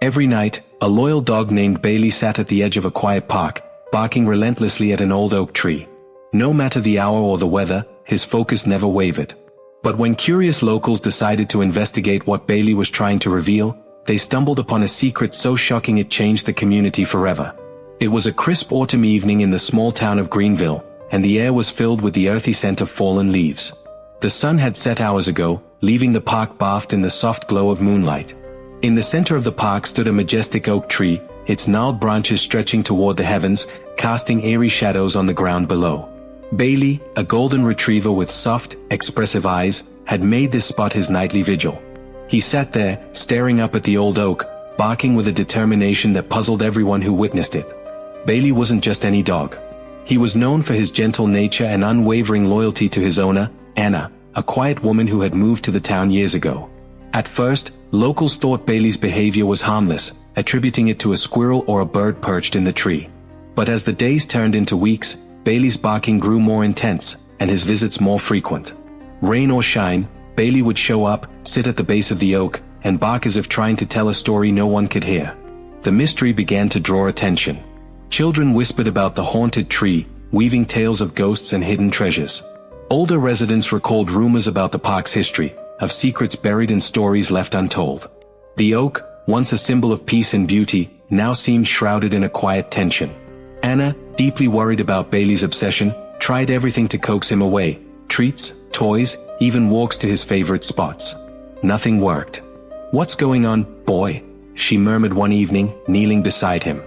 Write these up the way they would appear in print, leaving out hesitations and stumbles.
Every night, a loyal dog named Bailey sat at the edge of a quiet park, barking relentlessly at an old oak tree. No matter the hour or the weather, his focus never wavered. But when curious locals decided to investigate what Bailey was trying to reveal, they stumbled upon a secret so shocking it changed the community forever. It was a crisp autumn evening in the small town of Greenville, and the air was filled with the earthy scent of fallen leaves. The sun had set hours ago, leaving the park bathed in the soft glow of moonlight. In the center of the park stood a majestic oak tree, its gnarled branches stretching toward the heavens, casting eerie shadows on the ground below. Bailey, a golden retriever with soft, expressive eyes, had made this spot his nightly vigil. He sat there, staring up at the old oak, barking with a determination that puzzled everyone who witnessed it. Bailey wasn't just any dog. He was known for his gentle nature and unwavering loyalty to his owner, Anna, a quiet woman who had moved to the town years ago. At first, locals thought Bailey's behavior was harmless, attributing it to a squirrel or a bird perched in the tree. But as the days turned into weeks, Bailey's barking grew more intense, and his visits more frequent. Rain or shine, Bailey would show up, sit at the base of the oak, and bark as if trying to tell a story no one could hear. The mystery began to draw attention. Children whispered about the haunted tree, weaving tales of ghosts and hidden treasures. Older residents recalled rumors about the park's history, of secrets buried and stories left untold. The oak, once a symbol of peace and beauty, now seemed shrouded in a quiet tension. Anna, deeply worried about Bailey's obsession, tried everything to coax him away: treats, toys, even walks to his favorite spots. Nothing worked. "What's going on, boy?" she murmured one evening, kneeling beside him.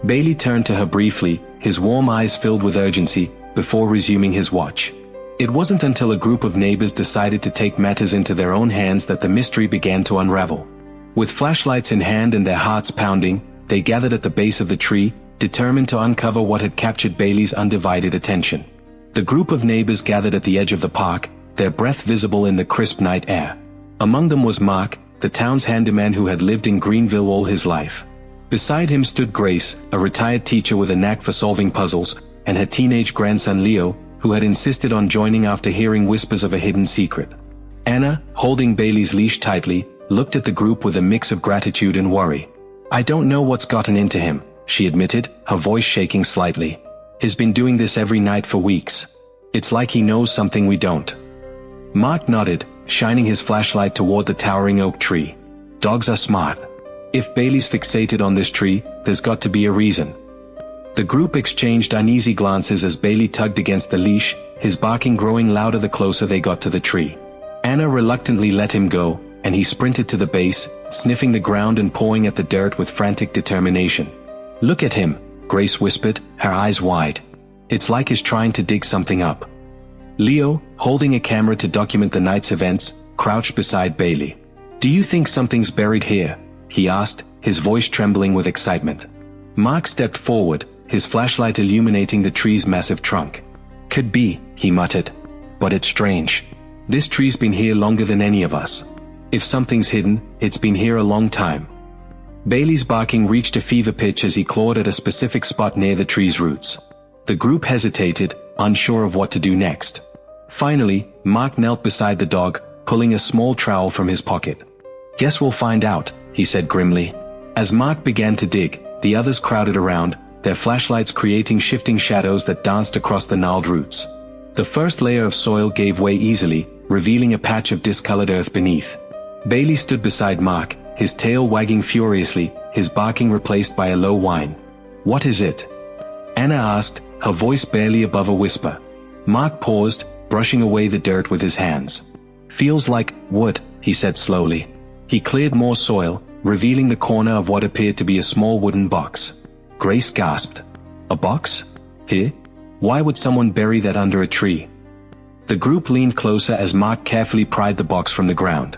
Bailey turned to her briefly, his warm eyes filled with urgency, before resuming his watch. It wasn't until a group of neighbors decided to take matters into their own hands that the mystery began to unravel. With flashlights in hand and their hearts pounding, they gathered at the base of the tree, determined to uncover what had captured Bailey's undivided attention. The group of neighbors gathered at the edge of the park, their breath visible in the crisp night air. Among them was Mark, the town's handyman who had lived in Greenville all his life. Beside him stood Grace, a retired teacher with a knack for solving puzzles, and her teenage grandson Leo, who had insisted on joining after hearing whispers of a hidden secret. Anna, holding Bailey's leash tightly, looked at the group with a mix of gratitude and worry. "I don't know what's gotten into him," she admitted, her voice shaking slightly. "He's been doing this every night for weeks. It's like he knows something we don't." Mark nodded, shining his flashlight toward the towering oak tree. "Dogs are smart. If Bailey's fixated on this tree, there's got to be a reason." The group exchanged uneasy glances as Bailey tugged against the leash, his barking growing louder the closer they got to the tree. Anna reluctantly let him go, and he sprinted to the base, sniffing the ground and pawing at the dirt with frantic determination. "Look at him," Grace whispered, her eyes wide. "It's like he's trying to dig something up." Leo, holding a camera to document the night's events, crouched beside Bailey. "Do you think something's buried here?" he asked, his voice trembling with excitement. Mark stepped forward, his flashlight illuminating the tree's massive trunk. "Could be," he muttered. "But it's strange. This tree's been here longer than any of us. If something's hidden, it's been here a long time." Bailey's barking reached a fever pitch as he clawed at a specific spot near the tree's roots. The group hesitated, unsure of what to do next. Finally, Mark knelt beside the dog, pulling a small trowel from his pocket. "Guess we'll find out," he said grimly. As Mark began to dig, the others crowded around, their flashlights creating shifting shadows that danced across the gnarled roots. The first layer of soil gave way easily, revealing a patch of discolored earth beneath. Bailey stood beside Mark, his tail wagging furiously, his barking replaced by a low whine. "What is it?" Anna asked, her voice barely above a whisper. Mark paused, brushing away the dirt with his hands. "Feels like wood," he said slowly. He cleared more soil, revealing the corner of what appeared to be a small wooden box. Grace gasped. "A box? Here? Why would someone bury that under a tree?" The group leaned closer as Mark carefully pried the box from the ground.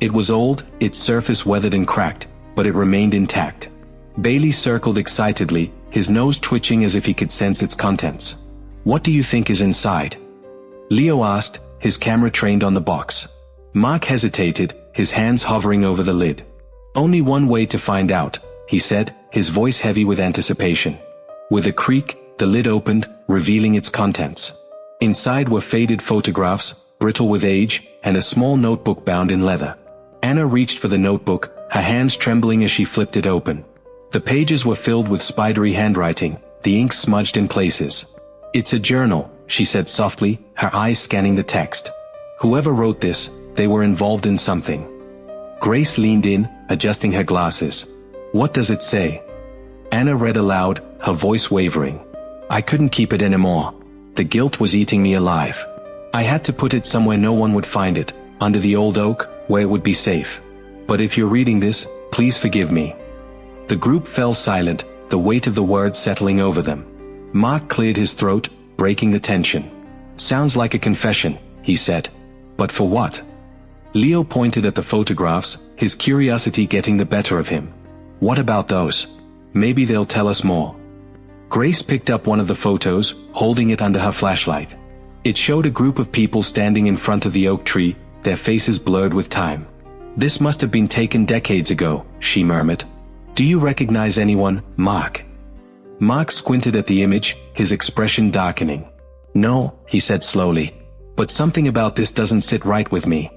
It was old, its surface weathered and cracked, but it remained intact. Bailey circled excitedly, his nose twitching as if he could sense its contents. "What do you think is inside?" Leo asked, his camera trained on the box. Mark hesitated, his hands hovering over the lid. "Only one way to find out," he said, his voice heavy with anticipation. With a creak, the lid opened, revealing its contents. Inside were faded photographs, brittle with age, and a small notebook bound in leather. Anna reached for the notebook, her hands trembling as she flipped it open. The pages were filled with spidery handwriting, the ink smudged in places. "It's a journal," she said softly, her eyes scanning the text. "Whoever wrote this, they were involved in something." Grace leaned in, adjusting her glasses. "What does it say?" Anna read aloud, her voice wavering. "I couldn't keep it anymore. The guilt was eating me alive. I had to put it somewhere no one would find it, under the old oak, where it would be safe. But if you're reading this, please forgive me." The group fell silent, the weight of the words settling over them. Mark cleared his throat, breaking the tension. "Sounds like a confession," he said. "But for what?" Leo pointed at the photographs, his curiosity getting the better of him. "What about those? Maybe they'll tell us more." Grace picked up one of the photos, holding it under her flashlight. It showed a group of people standing in front of the oak tree, their faces blurred with time. "This must have been taken decades ago," she murmured. "Do you recognize anyone, Mark?" Mark squinted at the image, his expression darkening. "No," he said slowly. "But something about this doesn't sit right with me."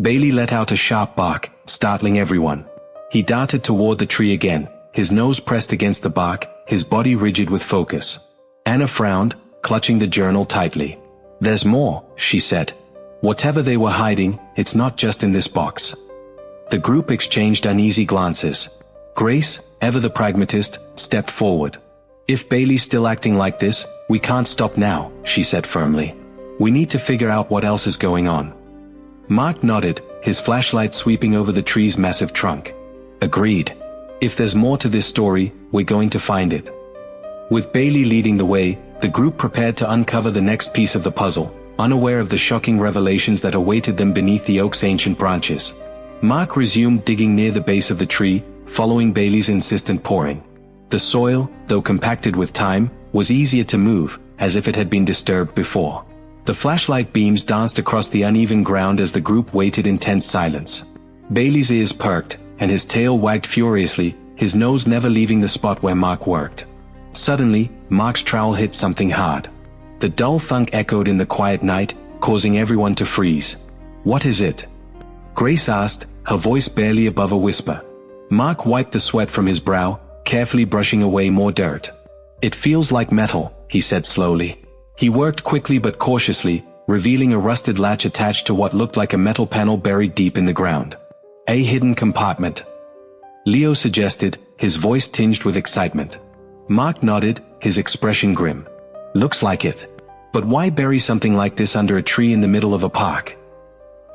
Bailey let out a sharp bark, startling everyone. He darted toward the tree again, his nose pressed against the bark, his body rigid with focus. Anna frowned, clutching the journal tightly. "There's more," she said. "Whatever they were hiding, it's not just in this box." The group exchanged uneasy glances. Grace, ever the pragmatist, stepped forward. "If Bailey's still acting like this, we can't stop now," she said firmly. "We need to figure out what else is going on." Mark nodded, his flashlight sweeping over the tree's massive trunk. "Agreed. If there's more to this story, we're going to find it." With Bailey leading the way, the group prepared to uncover the next piece of the puzzle, unaware of the shocking revelations that awaited them beneath the oak's ancient branches. Mark resumed digging near the base of the tree, following Bailey's insistent pouring. The soil, though compacted with time, was easier to move, as if it had been disturbed before. The flashlight beams danced across the uneven ground as the group waited in tense silence. Bailey's ears perked, and his tail wagged furiously, his nose never leaving the spot where Mark worked. Suddenly, Mark's trowel hit something hard. The dull thunk echoed in the quiet night, causing everyone to freeze. "What is it?" Grace asked, her voice barely above a whisper. Mark wiped the sweat from his brow, carefully brushing away more dirt. "It feels like metal," he said slowly. He worked quickly but cautiously, revealing a rusted latch attached to what looked like a metal panel buried deep in the ground. "A hidden compartment," Leo suggested, his voice tinged with excitement. Mark nodded, his expression grim. "Looks like it. But why bury something like this under a tree in the middle of a park?"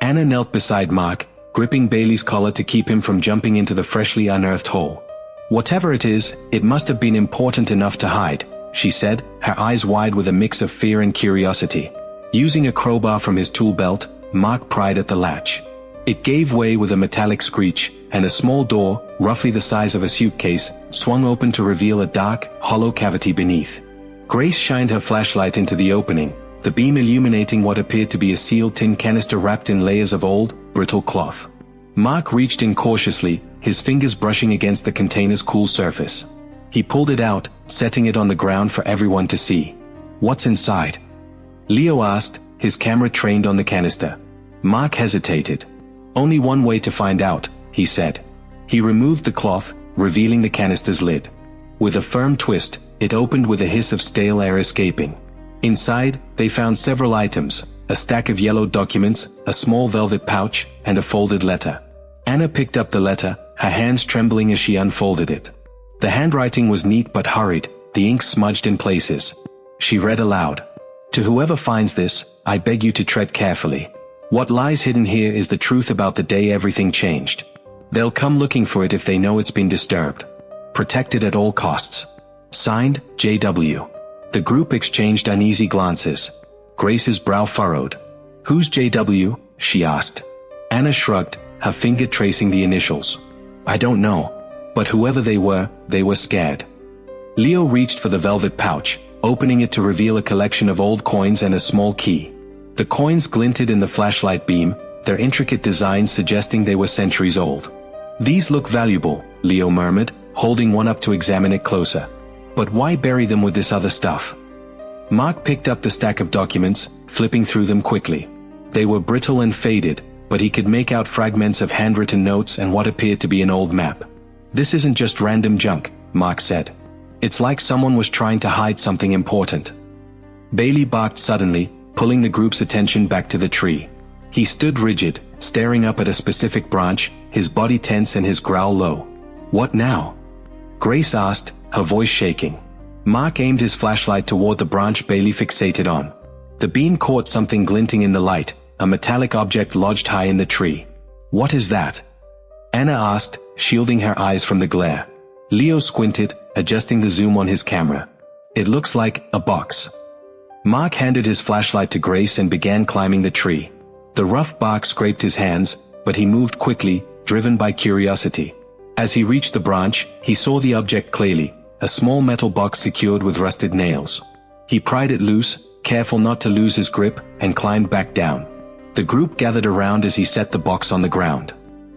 Anna knelt beside Mark, gripping Bailey's collar to keep him from jumping into the freshly unearthed hole. "Whatever it is, it must have been important enough to hide," she said, her eyes wide with a mix of fear and curiosity. Using a crowbar from his tool belt, Mark pried at the latch. It gave way with a metallic screech, and a small door, roughly the size of a suitcase, swung open to reveal a dark, hollow cavity beneath. Grace shined her flashlight into the opening, the beam illuminating what appeared to be a sealed tin canister wrapped in layers of old, brittle cloth. Mark reached in cautiously, his fingers brushing against the container's cool surface. He pulled it out, setting it on the ground for everyone to see. "What's inside?" Leo asked, his camera trained on the canister. Mark hesitated. "Only one way to find out," he said. He removed the cloth, revealing the canister's lid. With a firm twist, it opened with a hiss of stale air escaping. Inside, they found several items, a stack of yellowed documents, a small velvet pouch, and a folded letter. Anna picked up the letter, her hands trembling as she unfolded it. The handwriting was neat but hurried, the ink smudged in places. She read aloud. "To whoever finds this, I beg you to tread carefully. What lies hidden here is the truth about the day everything changed. They'll come looking for it if they know it's been disturbed. Protect it at all costs. Signed, J.W." The group exchanged uneasy glances. Grace's brow furrowed. "Who's J.W.?" she asked. Anna shrugged, her finger tracing the initials. "I don't know. But whoever they were scared." Leo reached for the velvet pouch, opening it to reveal a collection of old coins and a small key. The coins glinted in the flashlight beam, their intricate designs suggesting they were centuries old. "These look valuable," Leo murmured, holding one up to examine it closer. "But why bury them with this other stuff?" Mark picked up the stack of documents, flipping through them quickly. They were brittle and faded, but he could make out fragments of handwritten notes and what appeared to be an old map. "This isn't just random junk," Mark said. "It's like someone was trying to hide something important." Bailey barked suddenly, pulling the group's attention back to the tree. He stood rigid, staring up at a specific branch, his body tense and his growl low. "What now?" Grace asked, her voice shaking. Mark aimed his flashlight toward the branch Bailey fixated on. The beam caught something glinting in the light, a metallic object lodged high in the tree. "What is that?" Anna asked, shielding her eyes from the glare. Leo squinted, adjusting the zoom on his camera. "It looks like a box." Mark handed his flashlight to Grace and began climbing the tree. The rough bark scraped his hands, but he moved quickly, driven by curiosity. As he reached the branch, he saw the object clearly, a small metal box secured with rusted nails. He pried it loose, careful not to lose his grip, and climbed back down. The group gathered around as he set the box on the ground.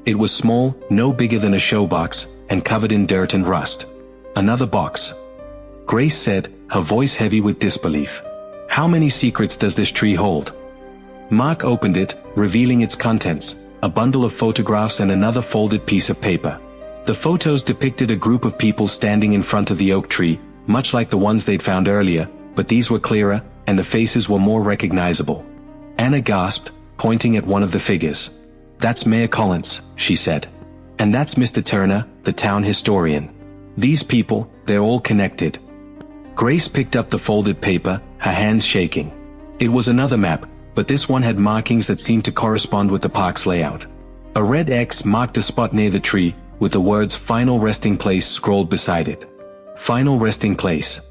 It was small, no bigger than a showbox, and covered in dirt and rust. "Another box," Grace said, her voice heavy with disbelief. "How many secrets does this tree hold?" Mark opened it, revealing its contents, a bundle of photographs and another folded piece of paper. The photos depicted a group of people standing in front of the oak tree, much like the ones they'd found earlier, but these were clearer, and the faces were more recognizable. Anna gasped, pointing at one of the figures. "That's Mayor Collins," she said. "And that's Mr. Turner, the town historian. These people, they're all connected." Grace picked up the folded paper, her hands shaking. It was another map, but this one had markings that seemed to correspond with the park's layout. A red X marked a spot near the tree, with the words "Final Resting Place" scrawled beside it. "Final Resting Place,"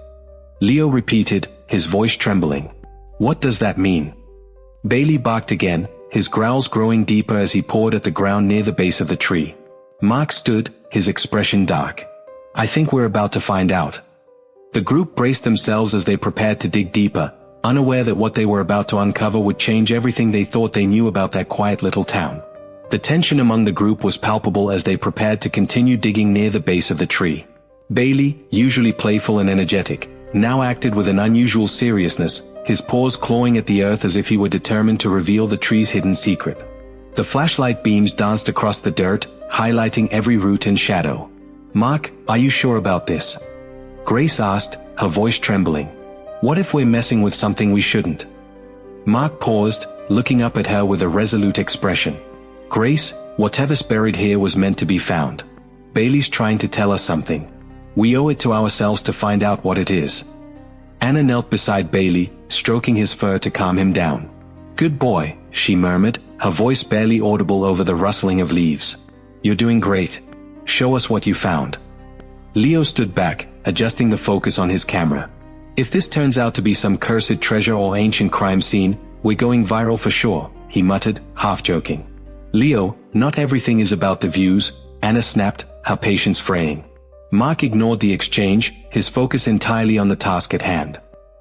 Leo repeated, his voice trembling. "What does that mean?" Bailey barked again, his growls growing deeper as he pawed at the ground near the base of the tree. Mark stood, his expression dark. "I think we're about to find out." The group braced themselves as they prepared to dig deeper, unaware that what they were about to uncover would change everything they thought they knew about that quiet little town. The tension among the group was palpable as they prepared to continue digging near the base of the tree. Bailey, usually playful and energetic, now acted with an unusual seriousness, his paws clawing at the earth as if he were determined to reveal the tree's hidden secret. The flashlight beams danced across the dirt, highlighting every root and shadow. "Mark, are you sure about this?" Grace asked, her voice trembling. "What if we're messing with something we shouldn't?" Mark paused, looking up at her with a resolute expression. "Grace, whatever's buried here was meant to be found. Bailey's trying to tell us something. We owe it to ourselves to find out what it is." Anna knelt beside Bailey, stroking his fur to calm him down. "Good boy," she murmured, her voice barely audible over the rustling of leaves. "You're doing great. Show us what you found." Leo stood back, adjusting the focus on his camera. "If this turns out to be some cursed treasure or ancient crime scene, we're going viral for sure," he muttered, half joking. "Leo, not everything is about the views," Anna snapped, her patience fraying. Mark ignored the exchange, his focus entirely on the task at hand.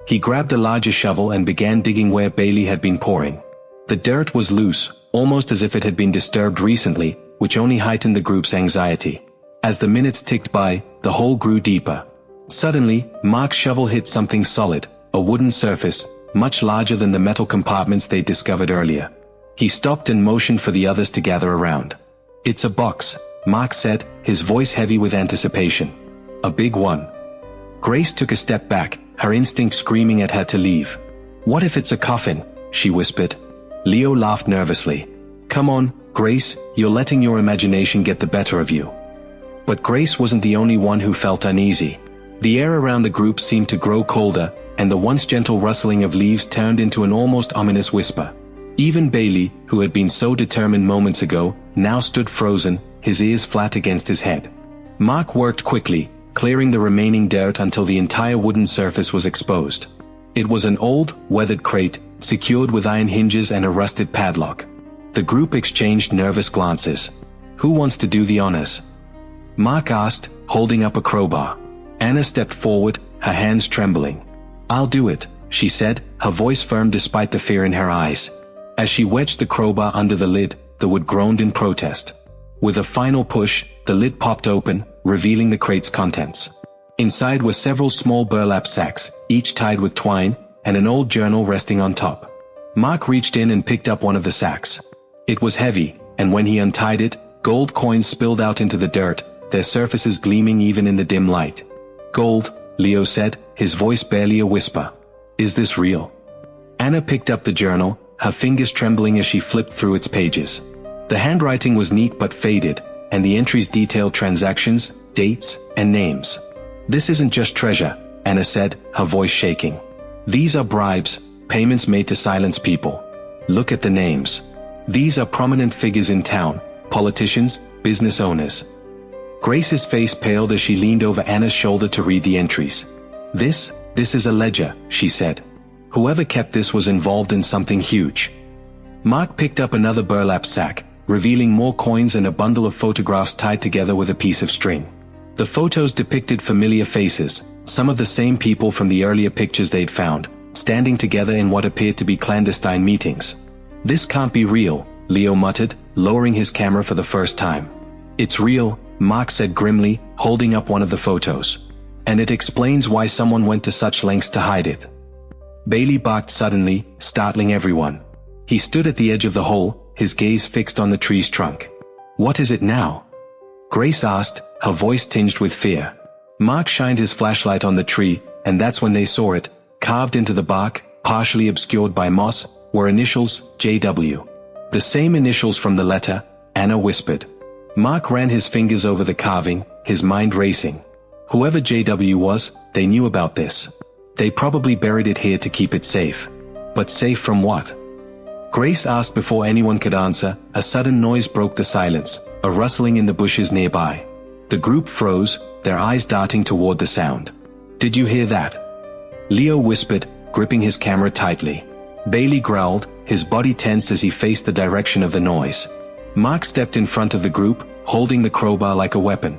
He grabbed a larger shovel and began digging where Bailey had been pouring. The dirt was loose, almost as if it had been disturbed recently, which only heightened the group's anxiety. As the minutes ticked by, the hole grew deeper. Suddenly, Mark's shovel hit something solid, a wooden surface, much larger than the metal compartments they'd discovered earlier. He stopped and motioned for the others to gather around. "It's a box," Mark said, his voice heavy with anticipation. "A big one." Grace took a step back, her instinct screaming at her to leave. "What if it's a coffin?" she whispered. Leo laughed nervously. "Come on, Grace, you're letting your imagination get the better of you." But Grace wasn't the only one who felt uneasy. The air around the group seemed to grow colder, and the once gentle rustling of leaves turned into an almost ominous whisper. Even Bailey, who had been so determined moments ago, now stood frozen, his ears flat against his head. Mark worked quickly, clearing the remaining dirt until the entire wooden surface was exposed. It was an old, weathered crate, secured with iron hinges and a rusted padlock. The group exchanged nervous glances. "Who wants to do the honors?" Mark asked, holding up a crowbar. Anna stepped forward, her hands trembling. "I'll do it," she said, her voice firm despite the fear in her eyes. As she wedged the crowbar under the lid, the wood groaned in protest. With a final push, the lid popped open, revealing the crate's contents. Inside were several small burlap sacks, each tied with twine, and an old journal resting on top. Mark reached in and picked up one of the sacks. It was heavy, and when he untied it, gold coins spilled out into the dirt, their surfaces gleaming even in the dim light. "Gold," Leo said, his voice barely a whisper. "Is this real?" Anna picked up the journal, her fingers trembling as she flipped through its pages. The handwriting was neat but faded, and the entries detailed transactions, dates, and names. "This isn't just treasure," Anna said, her voice shaking. "These are bribes, payments made to silence people. Look at the names. These are prominent figures in town, politicians, business owners." Grace's face paled as she leaned over Anna's shoulder to read the entries. This is a ledger," she said. "Whoever kept this was involved in something huge." Mark picked up another burlap sack, revealing more coins and a bundle of photographs tied together with a piece of string. The photos depicted familiar faces, some of the same people from the earlier pictures they'd found, standing together in what appeared to be clandestine meetings. "This can't be real," Leo muttered, lowering his camera for the first time. "It's real," Mark said grimly, holding up one of the photos. "And it explains why someone went to such lengths to hide it." Bailey barked suddenly, startling everyone. He stood at the edge of the hole, his gaze fixed on the tree's trunk. "What is it now?" Grace asked, her voice tinged with fear. Mark shined his flashlight on the tree, and that's when they saw it. Carved into the bark, partially obscured by moss, were initials, JW. "The same initials from the letter," Anna whispered. Mark ran his fingers over the carving, his mind racing. Whoever JW was, they knew about this. They probably buried it here to keep it safe. But safe from what? Grace asked before anyone could answer. A sudden noise broke the silence, a rustling in the bushes nearby. The group froze, their eyes darting toward the sound. "Did you hear that?" Leo whispered, gripping his camera tightly. Bailey growled, his body tense as he faced the direction of the noise. Mark stepped in front of the group, holding the crowbar like a weapon.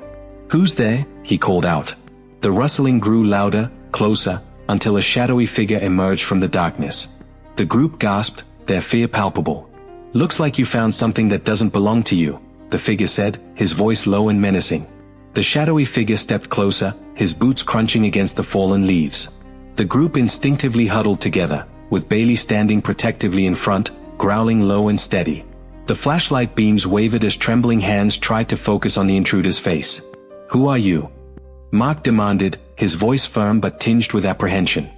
"Who's there?" he called out. The rustling grew louder, closer, until a shadowy figure emerged from the darkness. The group gasped, their fear palpable. "Looks like you found something that doesn't belong to you," the figure said, his voice low and menacing. The shadowy figure stepped closer, his boots crunching against the fallen leaves. The group instinctively huddled together, with Bailey standing protectively in front, growling low and steady. The flashlight beams wavered as trembling hands tried to focus on the intruder's face. "Who are you?" Mark demanded, his voice firm but tinged with apprehension.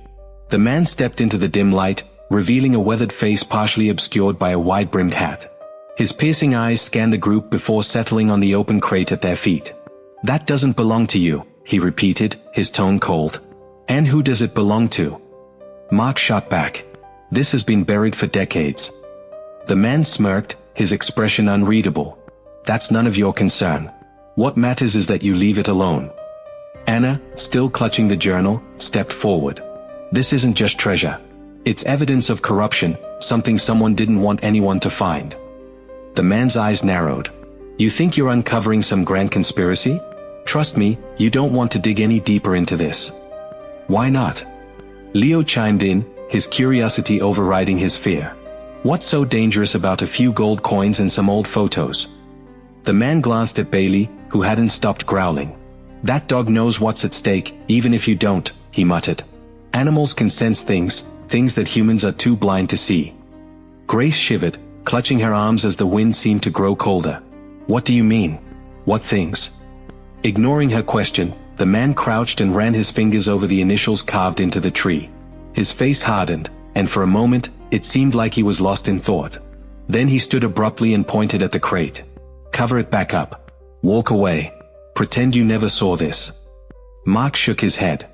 The man stepped into the dim light, revealing a weathered face partially obscured by a wide-brimmed hat. His piercing eyes scanned the group before settling on the open crate at their feet. "That doesn't belong to you," he repeated, his tone cold. "And who does it belong to?" Mark shot back. "This has been buried for decades." The man smirked, his expression unreadable. "That's none of your concern. What matters is that you leave it alone." Anna, still clutching the journal, stepped forward. "This isn't just treasure. It's evidence of corruption, something someone didn't want anyone to find." The man's eyes narrowed. "You think you're uncovering some grand conspiracy? Trust me, you don't want to dig any deeper into this." "Why not?" Leo chimed in, his curiosity overriding his fear. "What's so dangerous about a few gold coins and some old photos?" The man glanced at Bailey, who hadn't stopped growling. "That dog knows what's at stake, even if you don't," he muttered. "Animals can sense things that humans are too blind to see." Grace shivered, clutching her arms as the wind seemed to grow colder. "What do you mean? What things?" Ignoring her question, the man crouched and ran his fingers over the initials carved into the tree. His face hardened, and for a moment, it seemed like he was lost in thought. Then he stood abruptly and pointed at the crate. "Cover it back up. Walk away. Pretend you never saw this." Mark shook his head.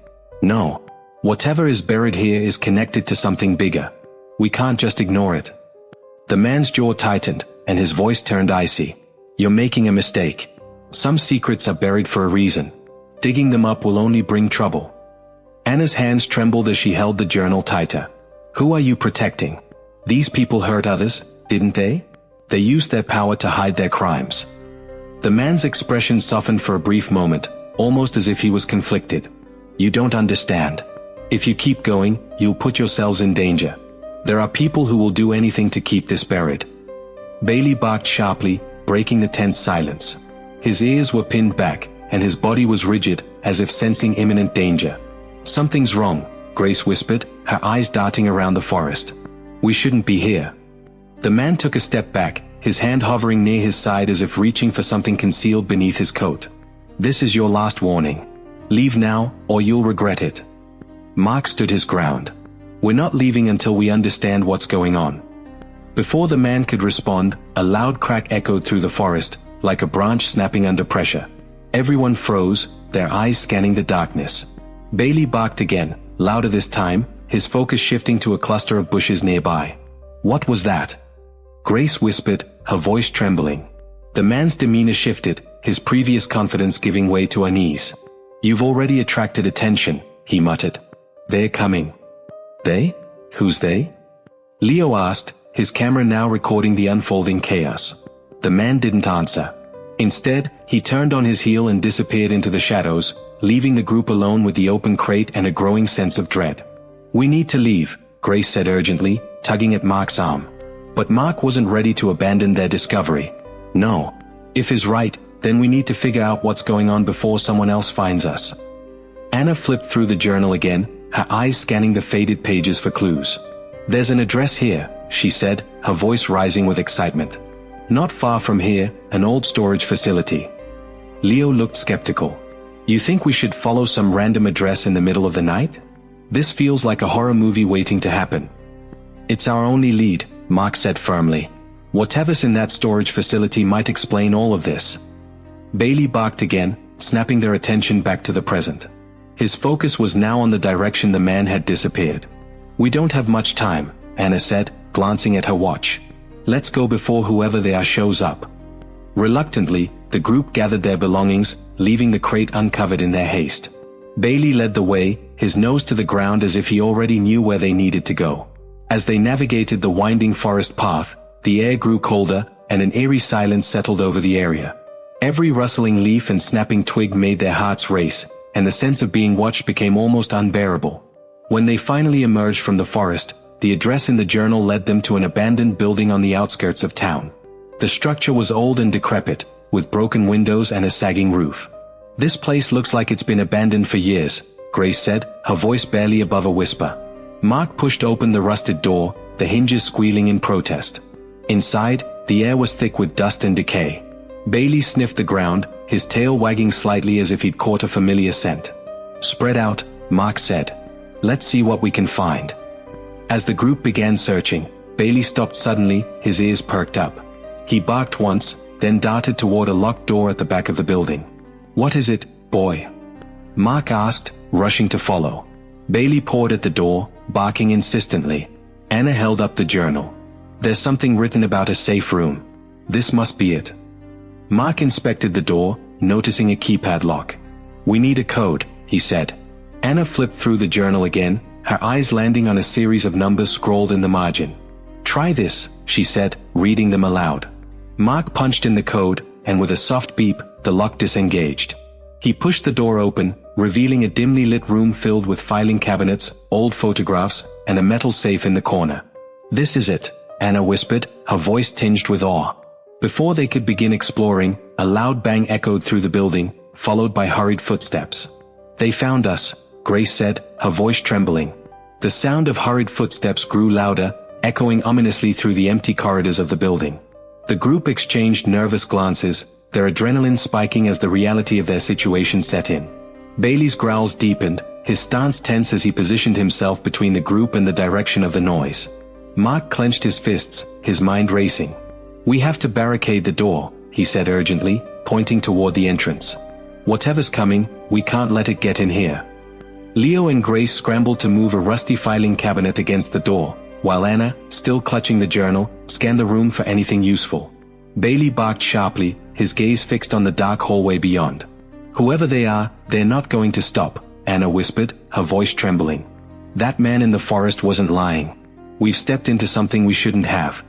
"No. Whatever is buried here is connected to something bigger. We can't just ignore it." The man's jaw tightened, and his voice turned icy. "You're making a mistake. Some secrets are buried for a reason. Digging them up will only bring trouble." Anna's hands trembled as she held the journal tighter. "Who are you protecting? These people hurt others, didn't they? They used their power to hide their crimes." The man's expression softened for a brief moment, almost as if he was conflicted. "You don't understand. If you keep going, you'll put yourselves in danger. There are people who will do anything to keep this buried." Bailey barked sharply, breaking the tense silence. His ears were pinned back, and his body was rigid, as if sensing imminent danger. "Something's wrong," Grace whispered, her eyes darting around the forest. "We shouldn't be here." The man took a step back, his hand hovering near his side as if reaching for something concealed beneath his coat. "This is your last warning. Leave now, or you'll regret it." Mark stood his ground. "We're not leaving until we understand what's going on." Before the man could respond, a loud crack echoed through the forest, like a branch snapping under pressure. Everyone froze, their eyes scanning the darkness. Bailey barked again, louder this time, his focus shifting to a cluster of bushes nearby. "What was that?" Grace whispered, her voice trembling. The man's demeanor shifted, his previous confidence giving way to unease. "You've already attracted attention," he muttered. "They're coming." "They? Who's they?" Leo asked, his camera now recording the unfolding chaos. The man didn't answer. Instead, he turned on his heel and disappeared into the shadows, leaving the group alone with the open crate and a growing sense of dread. "We need to leave," Grace said urgently, tugging at Mark's arm. But Mark wasn't ready to abandon their discovery. "No. If he's right, then we need to figure out what's going on before someone else finds us." Anna flipped through the journal again, her eyes scanning the faded pages for clues. "There's an address here," she said, her voice rising with excitement. "Not far from here, an old storage facility." Leo looked skeptical. "You think we should follow some random address in the middle of the night? This feels like a horror movie waiting to happen." "It's our only lead," Mark said firmly. "Whatever's in that storage facility might explain all of this." Bailey barked again, snapping their attention back to the present. His focus was now on the direction the man had disappeared. "We don't have much time," Anna said, glancing at her watch. "Let's go before whoever they are shows up." Reluctantly, the group gathered their belongings, leaving the crate uncovered in their haste. Bailey led the way, his nose to the ground as if he already knew where they needed to go. As they navigated the winding forest path, the air grew colder, and an eerie silence settled over the area. Every rustling leaf and snapping twig made their hearts race, and the sense of being watched became almost unbearable. When they finally emerged from the forest, the address in the journal led them to an abandoned building on the outskirts of town. The structure was old and decrepit, with broken windows and a sagging roof. "This place looks like it's been abandoned for years," Grace said, her voice barely above a whisper. Mark pushed open the rusted door, the hinges squealing in protest. Inside, the air was thick with dust and decay. Bailey sniffed the ground, his tail wagging slightly as if he'd caught a familiar scent. "Spread out," Mark said. "Let's see what we can find." As the group began searching, Bailey stopped suddenly, his ears perked up. He barked once, then darted toward a locked door at the back of the building. "What is it, boy?" Mark asked, rushing to follow. Bailey pawed at the door, barking insistently. Anna held up the journal. "There's something written about a safe room. This must be it." Mark inspected the door, noticing a keypad lock. "We need a code," he said. Anna flipped through the journal again, her eyes landing on a series of numbers scrawled in the margin. "Try this," she said, reading them aloud. Mark punched in the code, and with a soft beep, the lock disengaged. He pushed the door open, revealing a dimly lit room filled with filing cabinets, old photographs, and a metal safe in the corner. "This is it," Anna whispered, her voice tinged with awe. Before they could begin exploring, a loud bang echoed through the building, followed by hurried footsteps. "They found us," Grace said, her voice trembling. The sound of hurried footsteps grew louder, echoing ominously through the empty corridors of the building. The group exchanged nervous glances, their adrenaline spiking as the reality of their situation set in. Bailey's growls deepened, his stance tense as he positioned himself between the group and the direction of the noise. Mark clenched his fists, his mind racing. "We have to barricade the door," he said urgently, pointing toward the entrance. "Whatever's coming, we can't let it get in here." Leo and Grace scrambled to move a rusty filing cabinet against the door, while Anna, still clutching the journal, scanned the room for anything useful. Bailey barked sharply, his gaze fixed on the dark hallway beyond. "Whoever they are, they're not going to stop," Anna whispered, her voice trembling. "That man in the forest wasn't lying. We've stepped into something we shouldn't have."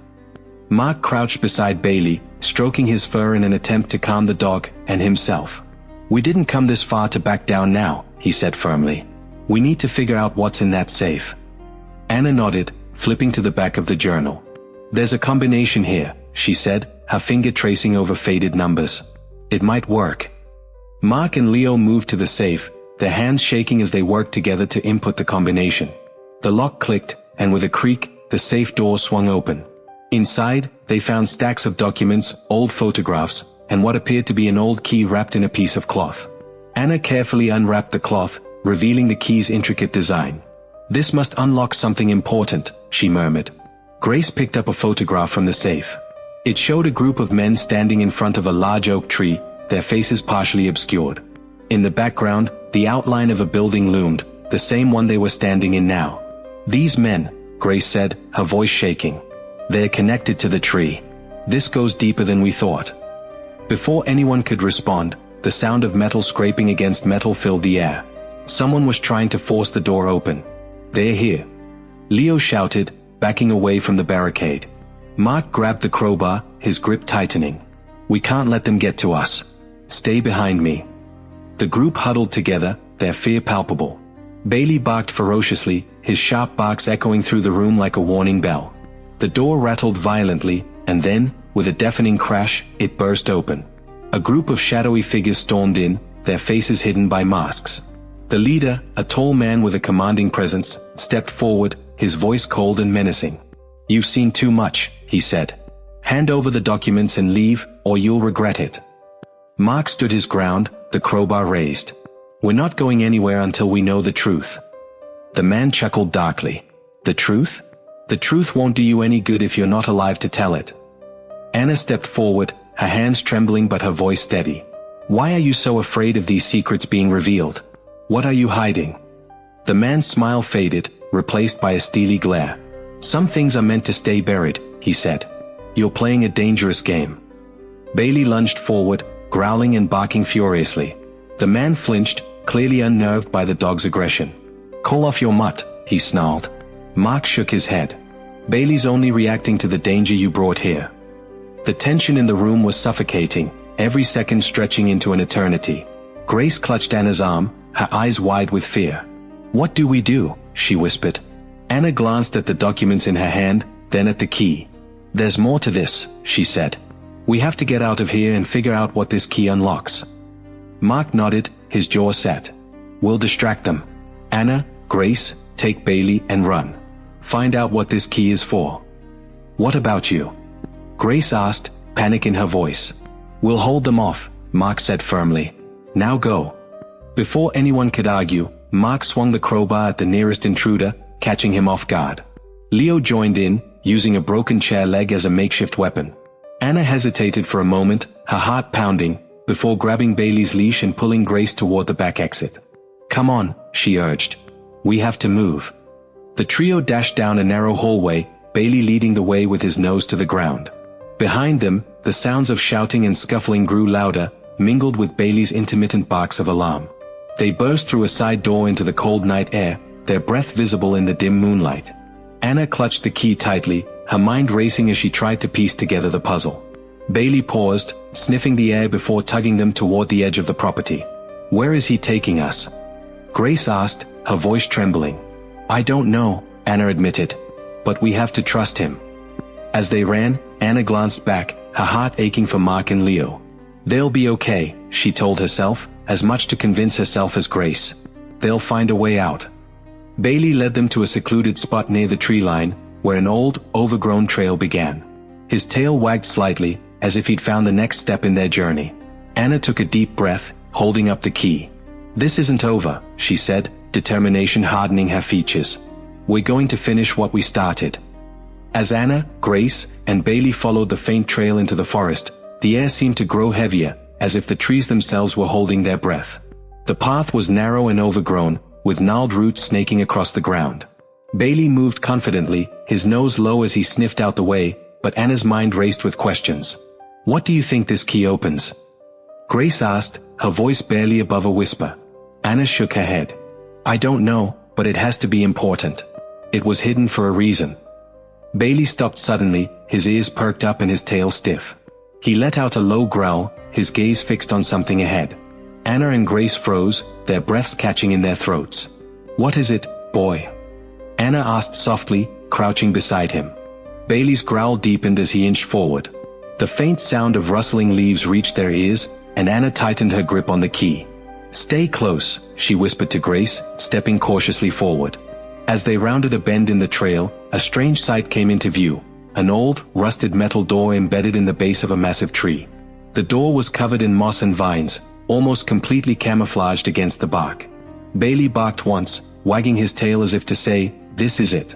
Mark crouched beside Bailey, stroking his fur in an attempt to calm the dog and himself. "We didn't come this far to back down now," he said firmly. "We need to figure out what's in that safe." Anna nodded, flipping to the back of the journal. "There's a combination here," she said, her finger tracing over faded numbers. "It might work." Mark and Leo moved to the safe, their hands shaking as they worked together to input the combination. The lock clicked, and with a creak, the safe door swung open. Inside, they found stacks of documents, old photographs, and what appeared to be an old key wrapped in a piece of cloth. Anna carefully unwrapped the cloth, revealing the key's intricate design. "This must unlock something important," she murmured. Grace picked up a photograph from the safe. It showed a group of men standing in front of a large oak tree, their faces partially obscured. In the background, the outline of a building loomed, the same one they were standing in now. "These men," Grace said, her voice shaking. "They're connected to the tree. This goes deeper than we thought." Before anyone could respond, the sound of metal scraping against metal filled the air. Someone was trying to force the door open. "They're here," Leo shouted, backing away from the barricade. Mark grabbed the crowbar, his grip tightening. "We can't let them get to us. Stay behind me." The group huddled together, their fear palpable. Bailey barked ferociously, his sharp barks echoing through the room like a warning bell. The door rattled violently, and then, with a deafening crash, it burst open. A group of shadowy figures stormed in, their faces hidden by masks. The leader, a tall man with a commanding presence, stepped forward, his voice cold and menacing. "You've seen too much," he said. "Hand over the documents and leave, or you'll regret it." Mark stood his ground, the crowbar raised. "We're not going anywhere until we know the truth." The man chuckled darkly. "The truth? The truth won't do you any good if you're not alive to tell it." Anna stepped forward, her hands trembling but her voice steady. "Why are you so afraid of these secrets being revealed? What are you hiding?" The man's smile faded, replaced by a steely glare. "Some things are meant to stay buried," he said. "You're playing a dangerous game." Bailey lunged forward, growling and barking furiously. The man flinched, clearly unnerved by the dog's aggression. "Call off your mutt," he snarled. Mark shook his head. "Bailey's only reacting to the danger you brought here." The tension in the room was suffocating, every second stretching into an eternity. Grace clutched Anna's arm, her eyes wide with fear. "What do we do?" she whispered. Anna glanced at the documents in her hand, then at the key. "There's more to this," she said. "We have to get out of here and figure out what this key unlocks." Mark nodded, his jaw set. "We'll distract them. Anna, Grace, take Bailey and run. Find out what this key is for." "What about you?" Grace asked, panic in her voice. "We'll hold them off," Mark said firmly. "Now go." Before anyone could argue, Mark swung the crowbar at the nearest intruder, catching him off guard. Leo joined in, using a broken chair leg as a makeshift weapon. Anna hesitated for a moment, her heart pounding, before grabbing Bailey's leash and pulling Grace toward the back exit. "Come on," she urged. "We have to move." The trio dashed down a narrow hallway, Bailey leading the way with his nose to the ground. Behind them, the sounds of shouting and scuffling grew louder, mingled with Bailey's intermittent barks of alarm. They burst through a side door into the cold night air, their breath visible in the dim moonlight. Anna clutched the key tightly, her mind racing as she tried to piece together the puzzle. Bailey paused, sniffing the air before tugging them toward the edge of the property. "Where is he taking us?" Grace asked, her voice trembling. "I don't know," Anna admitted. "But we have to trust him." As they ran, Anna glanced back, her heart aching for Mark and Leo. "They'll be okay," she told herself, as much to convince herself as Grace. "They'll find a way out." Bailey led them to a secluded spot near the tree line, where an old, overgrown trail began. His tail wagged slightly, as if he'd found the next step in their journey. Anna took a deep breath, holding up the key. "This isn't over," she said, determination hardening her features. "We're going to finish what we started." As Anna, Grace, and Bailey followed the faint trail into the forest, the air seemed to grow heavier, as if the trees themselves were holding their breath. The path was narrow and overgrown, with gnarled roots snaking across the ground. Bailey moved confidently, his nose low as he sniffed out the way, but Anna's mind raced with questions. "What do you think this key opens?" Grace asked, her voice barely above a whisper. Anna shook her head. "I don't know, but it has to be important. It was hidden for a reason." Bailey stopped suddenly, his ears perked up and his tail stiff. He let out a low growl, his gaze fixed on something ahead. Anna and Grace froze, their breaths catching in their throats. "What is it, boy?" Anna asked softly, crouching beside him. Bailey's growl deepened as he inched forward. The faint sound of rustling leaves reached their ears, and Anna tightened her grip on the key. "Stay close," she whispered to Grace, stepping cautiously forward. As they rounded a bend in the trail, a strange sight came into view. an old, rusted metal door embedded in the base of a massive tree. The door was covered in moss and vines, almost completely camouflaged against the bark. Bailey barked once, wagging his tail as if to say, "This is it."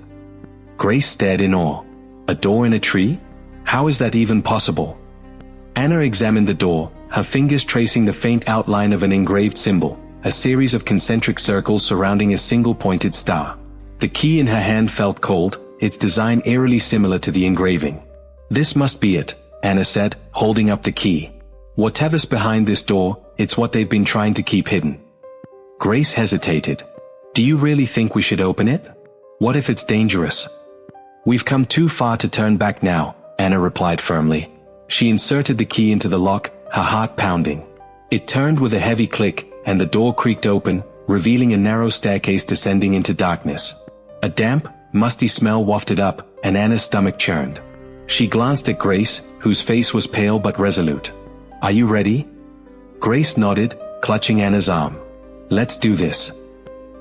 Grace stared in awe. A door in a tree? How is that even possible? Anna examined the door, her fingers tracing the faint outline of an engraved symbol, a series of concentric circles surrounding a single pointed star. The key in her hand felt cold, its design eerily similar to the engraving. "This must be it," Anna said, holding up the key. "Whatever's behind this door, it's what they've been trying to keep hidden." Grace hesitated. "Do you really think we should open it? What if it's dangerous?" "We've come too far to turn back now," Anna replied firmly. She inserted the key into the lock, her heart pounding. It turned with a heavy click, and the door creaked open, revealing a narrow staircase descending into darkness. A damp, musty smell wafted up, and Anna's stomach churned. She glanced at Grace, whose face was pale but resolute. "Are you ready?" Grace nodded, clutching Anna's arm. "Let's do this."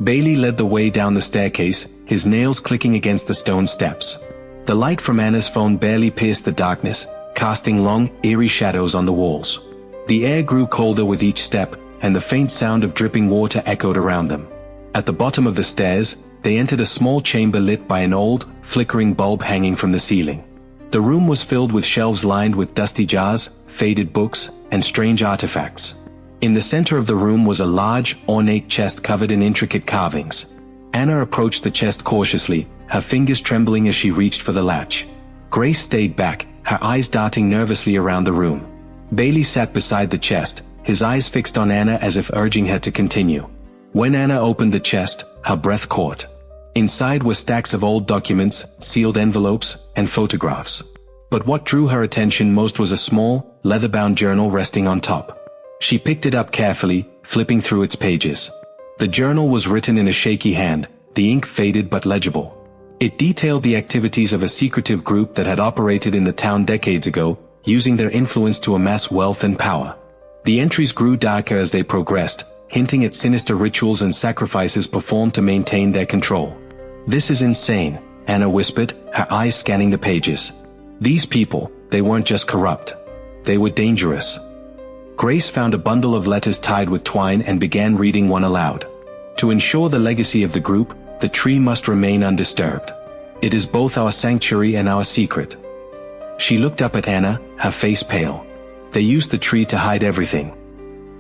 Bailey led the way down the staircase, his nails clicking against the stone steps. The light from Anna's phone barely pierced the darkness, casting long, eerie shadows on the walls. The air grew colder with each step, and the faint sound of dripping water echoed around them. At the bottom of the stairs, they entered a small chamber lit by an old, flickering bulb hanging from the ceiling. The room was filled with shelves lined with dusty jars, faded books, and strange artifacts. In the center of the room was a large, ornate chest covered in intricate carvings. Anna approached the chest cautiously, her fingers trembling as she reached for the latch. Grace stayed back, her eyes darting nervously around the room. Bailey sat beside the chest, his eyes fixed on Anna as if urging her to continue. When Anna opened the chest, her breath caught. Inside were stacks of old documents, sealed envelopes, and photographs. But what drew her attention most was a small, leather-bound journal resting on top. She picked it up carefully, flipping through its pages. The journal was written in a shaky hand, the ink faded but legible. It detailed the activities of a secretive group that had operated in the town decades ago, using their influence to amass wealth and power. The entries grew darker as they progressed, hinting at sinister rituals and sacrifices performed to maintain their control. "This is insane," Anna whispered, her eyes scanning the pages. These people, they weren't just corrupt. They were dangerous. Grace found a bundle of letters tied with twine and began reading one aloud. "To ensure the legacy of the group, the tree must remain undisturbed. It is both our sanctuary and our secret." She looked up at Anna, her face pale. "They used the tree to hide everything."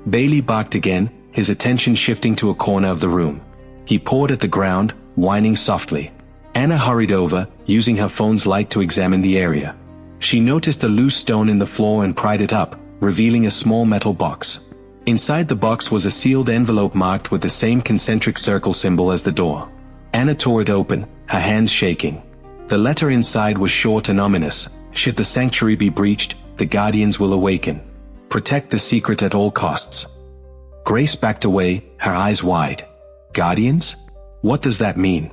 Bailey barked again, his attention shifting to a corner of the room. He pawed at the ground, whining softly. Anna hurried over, using her phone's light to examine the area. She noticed a loose stone in the floor and pried it up, revealing a small metal box. Inside the box was a sealed envelope marked with the same concentric circle symbol as the door. Anna tore it open, her hands shaking. The letter inside was short and ominous. "Should the sanctuary be breached, the guardians will awaken. Protect the secret at all costs." Grace backed away, her eyes wide. "Guardians? What does that mean?"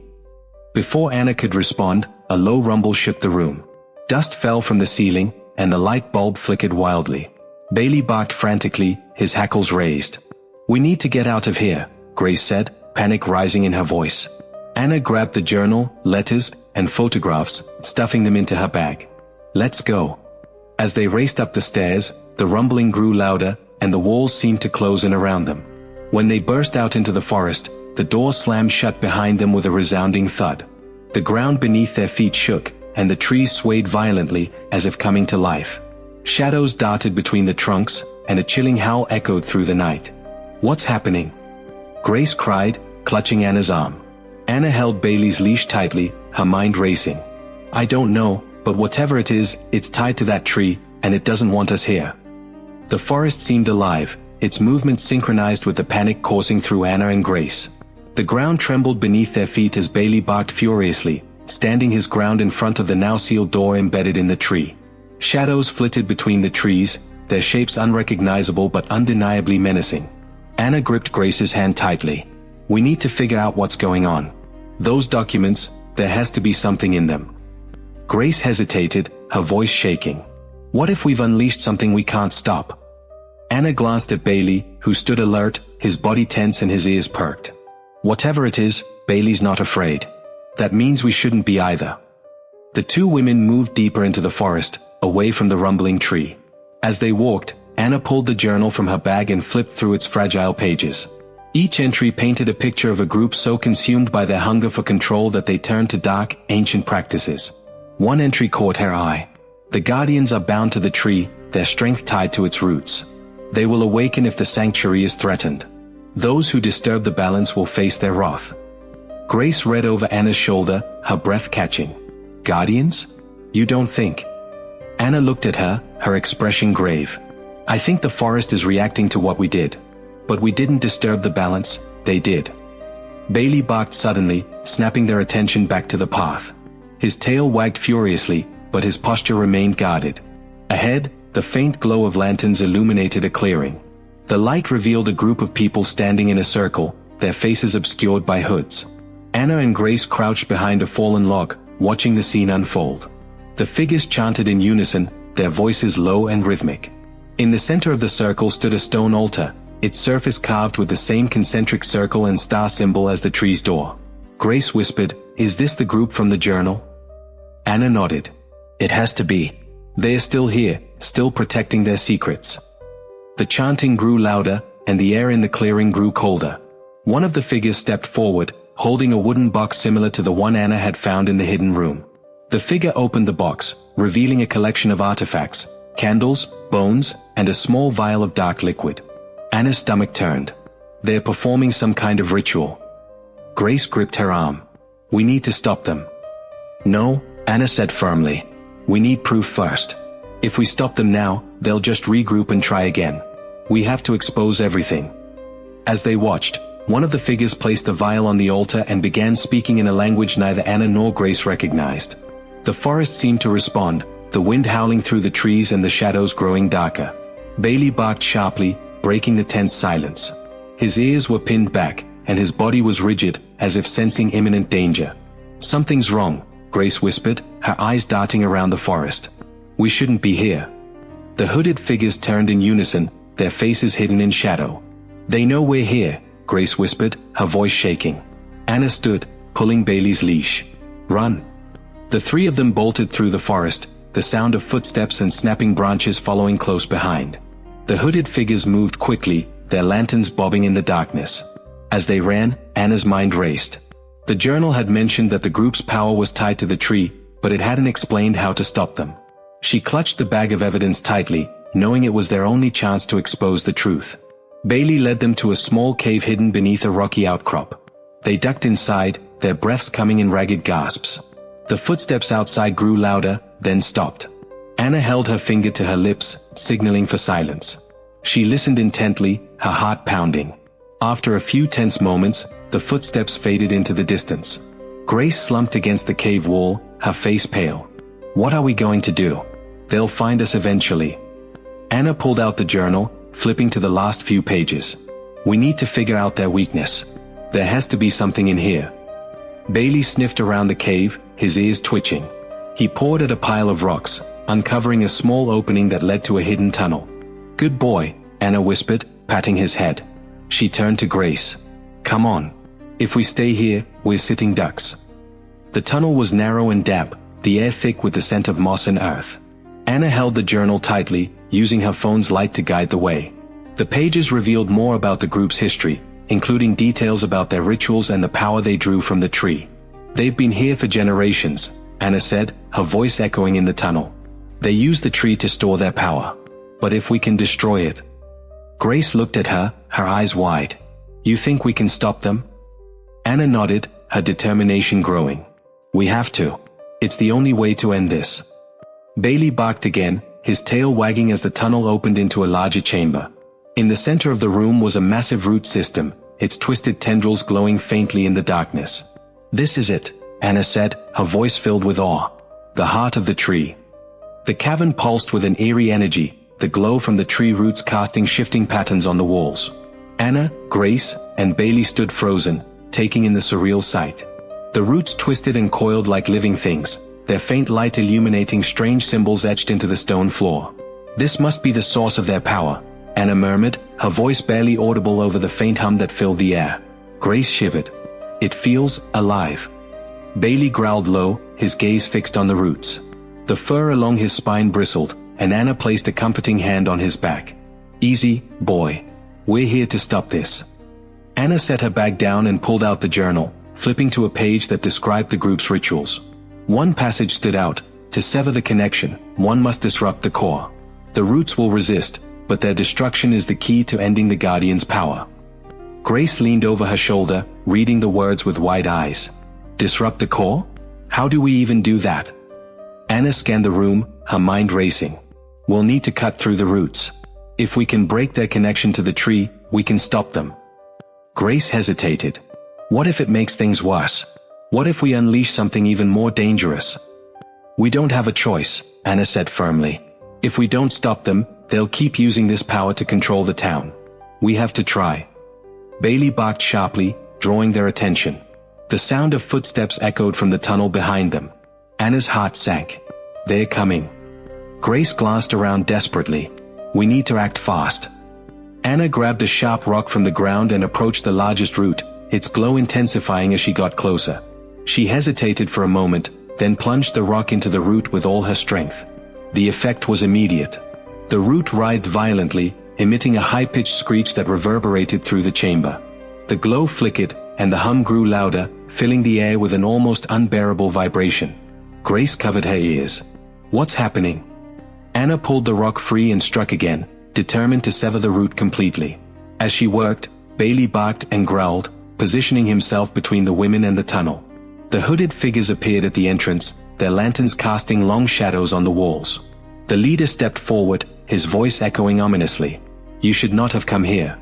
Before Anna could respond, a low rumble shook the room. Dust fell from the ceiling, and the light bulb flickered wildly. Bailey barked frantically, his hackles raised. "We need to get out of here," Grace said, panic rising in her voice. Anna grabbed the journal, letters, and photographs, stuffing them into her bag. "Let's go." As they raced up the stairs, the rumbling grew louder, and the walls seemed to close in around them. When they burst out into the forest, the door slammed shut behind them with a resounding thud. The ground beneath their feet shook, and the trees swayed violently, as if coming to life. Shadows darted between the trunks, and a chilling howl echoed through the night. "What's happening?" Grace cried, clutching Anna's arm. Anna held Bailey's leash tightly, her mind racing. "I don't know, but whatever it is, it's tied to that tree, and it doesn't want us here." The forest seemed alive, its movements synchronized with the panic coursing through Anna and Grace. The ground trembled beneath their feet as Bailey barked furiously, standing his ground in front of the now sealed door embedded in the tree. Shadows flitted between the trees, their shapes unrecognizable but undeniably menacing. Anna gripped Grace's hand tightly. "We need to figure out what's going on. Those documents, there has to be something in them." Grace hesitated, her voice shaking. "What if we've unleashed something we can't stop?" Anna glanced at Bailey, who stood alert, his body tense and his ears perked. "Whatever it is, Bailey's not afraid. That means we shouldn't be either." The two women moved deeper into the forest, away from the rumbling tree. As they walked, Anna pulled the journal from her bag and flipped through its fragile pages. Each entry painted a picture of a group so consumed by their hunger for control that they turned to dark, ancient practices. One entry caught her eye. The guardians are bound to the tree, their strength tied to its roots. They will awaken if the sanctuary is threatened. Those who disturb the balance will face their wrath. Grace read over Anna's shoulder, her breath catching. Guardians? You don't think? Anna looked at her, her expression grave. I think the forest is reacting to what we did. But we didn't disturb the balance, they did. Bailey barked suddenly, snapping their attention back to the path. His tail wagged furiously, but his posture remained guarded. Ahead, the faint glow of lanterns illuminated a clearing. The light revealed a group of people standing in a circle, their faces obscured by hoods. Anna and Grace crouched behind a fallen log, watching the scene unfold. The figures chanted in unison, their voices low and rhythmic. In the center of the circle stood a stone altar, its surface carved with the same concentric circle and star symbol as the tree's door. Grace whispered, "Is this the group from the journal?" Anna nodded. "It has to be. They are still here, still protecting their secrets." The chanting grew louder, and the air in the clearing grew colder. One of the figures stepped forward, holding a wooden box similar to the one Anna had found in the hidden room. The figure opened the box, revealing a collection of artifacts, candles, bones, and a small vial of dark liquid. Anna's stomach turned. They're performing some kind of ritual. Grace gripped her arm. "We need to stop them." "No," Anna said firmly. "We need proof first. If we stop them now, they'll just regroup and try again. We have to expose everything." As they watched, one of the figures placed the vial on the altar and began speaking in a language neither Anna nor Grace recognized. The forest seemed to respond, the wind howling through the trees and the shadows growing darker. Bailey barked sharply, breaking the tense silence. His ears were pinned back, and his body was rigid, as if sensing imminent danger. "Something's wrong," Grace whispered, her eyes darting around the forest. "We shouldn't be here." The hooded figures turned in unison, their faces hidden in shadow. "They know we're here," Grace whispered, her voice shaking. Anna stood, pulling Bailey's leash. "Run." The three of them bolted through the forest, the sound of footsteps and snapping branches following close behind. The hooded figures moved quickly, their lanterns bobbing in the darkness. As they ran, Anna's mind raced. The journal had mentioned that the group's power was tied to the tree, but it hadn't explained how to stop them. She clutched the bag of evidence tightly, knowing it was their only chance to expose the truth. Bailey led them to a small cave hidden beneath a rocky outcrop. They ducked inside, their breaths coming in ragged gasps. The footsteps outside grew louder, then stopped. Anna held her finger to her lips, signaling for silence. She listened intently, her heart pounding. After a few tense moments, the footsteps faded into the distance. Grace slumped against the cave wall, her face pale. "What are we going to do? They'll find us eventually." Anna pulled out the journal, flipping to the last few pages. "We need to figure out their weakness. There has to be something in here." Bailey sniffed around the cave, his ears twitching. He pawed at a pile of rocks, uncovering a small opening that led to a hidden tunnel. "Good boy," Anna whispered, patting his head. She turned to Grace. "Come on. If we stay here, we're sitting ducks." The tunnel was narrow and damp, the air thick with the scent of moss and earth. Anna held the journal tightly, using her phone's light to guide the way. The pages revealed more about the group's history, including details about their rituals and the power they drew from the tree. "They've been here for generations," Anna said, her voice echoing in the tunnel. "They use the tree to store their power. But if we can destroy it..." Grace looked at her, her eyes wide. "You think we can stop them?" Anna nodded, her determination growing. "We have to. It's the only way to end this." Bailey barked again, his tail wagging as the tunnel opened into a larger chamber. In the center of the room was a massive root system, its twisted tendrils glowing faintly in the darkness. "This is it," Anna said, her voice filled with awe. "The heart of the tree." The cavern pulsed with an eerie energy, the glow from the tree roots casting shifting patterns on the walls. Anna, Grace, and Bailey stood frozen, taking in the surreal sight. The roots twisted and coiled like living things, their faint light illuminating strange symbols etched into the stone floor. "This must be the source of their power," Anna murmured, her voice barely audible over the faint hum that filled the air. Grace shivered. "It feels alive." Bailey growled low, his gaze fixed on the roots. The fur along his spine bristled, and Anna placed a comforting hand on his back. "Easy, boy. We're here to stop this." Anna set her bag down and pulled out the journal, flipping to a page that described the group's rituals. One passage stood out: to sever the connection, one must disrupt the core. The roots will resist, but their destruction is the key to ending the Guardian's power. Grace leaned over her shoulder, reading the words with wide eyes. Disrupt the core? How do we even do that? Anna scanned the room, her mind racing. We'll need to cut through the roots. If we can break their connection to the tree, we can stop them. Grace hesitated. What if it makes things worse? What if we unleash something even more dangerous? We don't have a choice, Anna said firmly. If we don't stop them, they'll keep using this power to control the town. We have to try. Bailey barked sharply, drawing their attention. The sound of footsteps echoed from the tunnel behind them. Anna's heart sank. They're coming. Grace glanced around desperately. We need to act fast. Anna grabbed a sharp rock from the ground and approached the largest root, its glow intensifying as she got closer. She hesitated for a moment, then plunged the rock into the root with all her strength. The effect was immediate. The root writhed violently, emitting a high-pitched screech that reverberated through the chamber. The glow flickered, and the hum grew louder, filling the air with an almost unbearable vibration. Grace covered her ears. What's happening? Anna pulled the rock free and struck again, determined to sever the root completely. As she worked, Bailey barked and growled, positioning himself between the women and the tunnel. The hooded figures appeared at the entrance, their lanterns casting long shadows on the walls. The leader stepped forward, his voice echoing ominously. You should not have come here.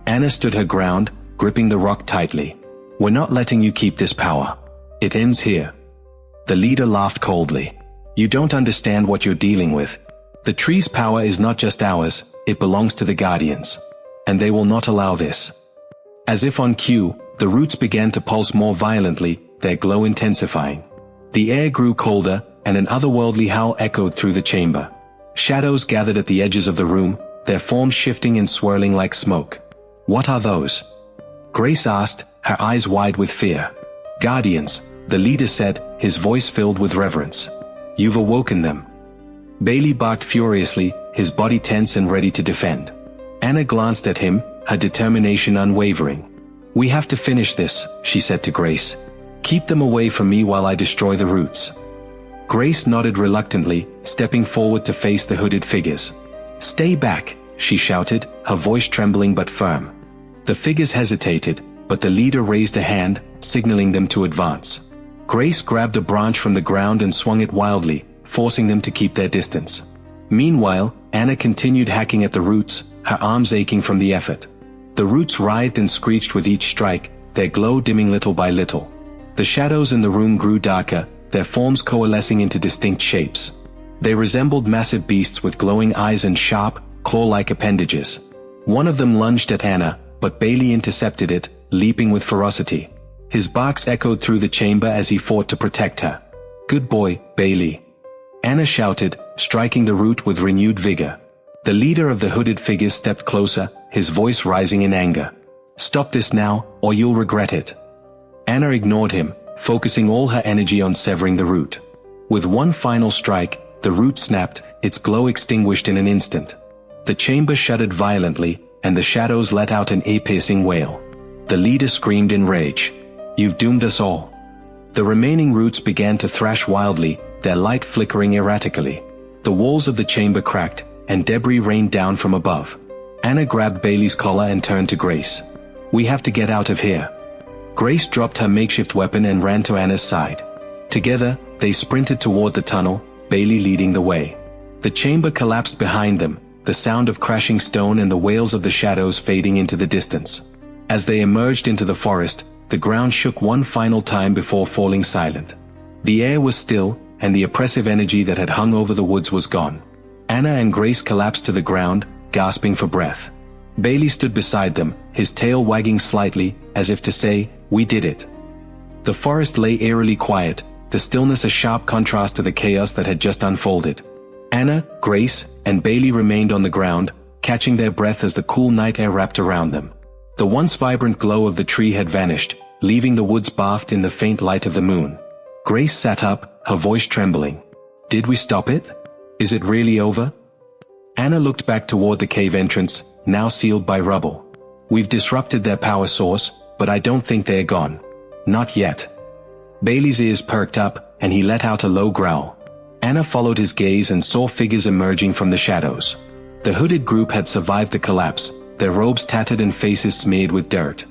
Anna stood her ground, gripping the rock tightly. We're not letting you keep this power. It ends here. The leader laughed coldly. You don't understand what you're dealing with. The tree's power is not just ours, it belongs to the Guardians. And they will not allow this. As if on cue, the roots began to pulse more violently, their glow intensifying. The air grew colder, and an otherworldly howl echoed through the chamber. Shadows gathered at the edges of the room, their forms shifting and swirling like smoke. What are those? Grace asked, her eyes wide with fear. Guardians, the leader said, his voice filled with reverence. You've awoken them. Bailey barked furiously, his body tense and ready to defend. Anna glanced at him, her determination unwavering. We have to finish this, she said to Grace. Keep them away from me while I destroy the roots. Grace nodded reluctantly, stepping forward to face the hooded figures. Stay back, she shouted, her voice trembling but firm. The figures hesitated, but the leader raised a hand, signaling them to advance. Grace grabbed a branch from the ground and swung it wildly, forcing them to keep their distance. Meanwhile, Anna continued hacking at the roots, her arms aching from the effort. The roots writhed and screeched with each strike, their glow dimming little by little. The shadows in the room grew darker, their forms coalescing into distinct shapes. They resembled massive beasts with glowing eyes and sharp, claw-like appendages. One of them lunged at Anna, but Bailey intercepted it, leaping with ferocity. His barks echoed through the chamber as he fought to protect her. Good boy, Bailey. Anna shouted, striking the root with renewed vigor. The leader of the hooded figures stepped closer, his voice rising in anger. Stop this now, or you'll regret it. Anna ignored him, focusing all her energy on severing the root. With one final strike, the root snapped, its glow extinguished in an instant. The chamber shuddered violently, and the shadows let out an ear-piercing wail. The leader screamed in rage. You've doomed us all. The remaining roots began to thrash wildly, their light flickering erratically. The walls of the chamber cracked, and debris rained down from above. Anna grabbed Bailey's collar and turned to Grace. We have to get out of here. Grace dropped her makeshift weapon and ran to Anna's side. Together, they sprinted toward the tunnel, Bailey leading the way. The chamber collapsed behind them, the sound of crashing stone and the wails of the shadows fading into the distance. As they emerged into the forest, the ground shook one final time before falling silent. The air was still, and the oppressive energy that had hung over the woods was gone. Anna and Grace collapsed to the ground, gasping for breath. Bailey stood beside them, his tail wagging slightly, as if to say, we did it. The forest lay eerily quiet, the stillness a sharp contrast to the chaos that had just unfolded. Anna, Grace, and Bailey remained on the ground, catching their breath as the cool night air wrapped around them. The once vibrant glow of the tree had vanished, leaving the woods bathed in the faint light of the moon. Grace sat up, her voice trembling. Did we stop it? Is it really over? Anna looked back toward the cave entrance, now sealed by rubble. We've disrupted their power source, but I don't think they're gone. Not yet. Bailey's ears perked up, and he let out a low growl. Anna followed his gaze and saw figures emerging from the shadows. The hooded group had survived the collapse, their robes tattered and faces smeared with dirt.